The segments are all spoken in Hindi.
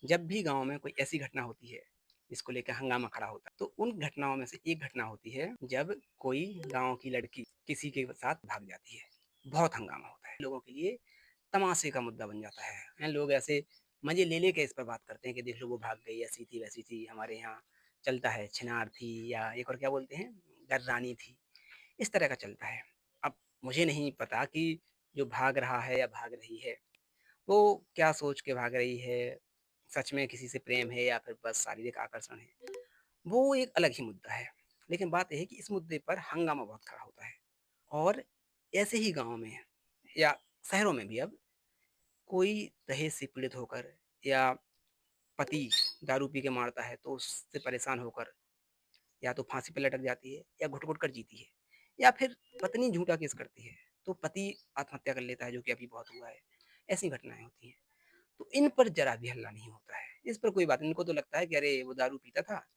जब भी गाँव में कोई ऐसी घटना होती है, जिसको लेकर हंगामा खड़ा होता है, तो उन घटनाओं में से एक घटना होती है, जब कोई गाँव की लड़की किसी के साथ भाग जाती है। बहुत हंगामा होता है, लोगों के लिए तमाशे का मुद्दा बन जाता है। लोग ऐसे मज़े ले लेके इस पर बात करते हैं कि देख लो वो भाग गई, ऐसी थी, वैसी थी, हमारे यहाँ चलता है छिनार थी या एक और क्या बोलते हैं, गर्रानी थी, इस तरह का चलता है। अब मुझे नहीं पता कि जो भाग रहा है या भाग रही है, वो क्या सोच के भाग रही है, सच में किसी से प्रेम है या फिर बस शारीरिक आकर्षण है, वो एक अलग ही मुद्दा है। लेकिन बात ये है कि इस मुद्दे पर हंगामा बहुत खड़ा होता है और ऐसे ही गाँव में या शहरों में भी अब कोई दहेज से पीड़ित होकर या पति दारू पी के मारता है तो उससे परेशान होकर या तो फांसी पे लटक जाती है या घुट-घुट कर जीती है या फिर पत्नी झूठा केस करती है, तो पति आत्महत्या कर लेता है जो कि अभी बहुत हुआ है। ऐसी घटनाएँ होती हैं। तो इन पर ज़रा भी हल्ला नहीं होता है। इस पर कोई बात नहीं, इनको तो लगता है कि अरे वो दारू पीता था,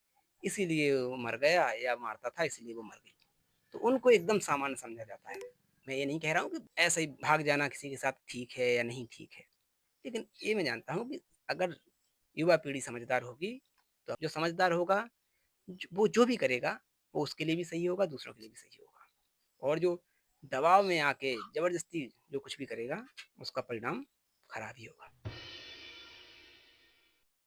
इसीलिए वो मर गया या मारता था इसीलिए वो मर गई। तो उनको एकदम सामान्य समझा जाता है। मैं ये नहीं कह रहा हूँ कि ऐसे ही भाग जाना किसी के साथ ठीक है या नहीं ठीक है। लेकिन ये मैं जानता हूँ कि अगर युवा पीढ़ी समझदार होगी, तो जो समझदार होगा वो जो भी करेगा, वो उसके लिए भी सही होगा, दूसरों के लिए भी सही होगा। और जो दबाव में आके ज़बरदस्ती जो कुछ भी करेगा, उसका परिणाम खराब ही होगा।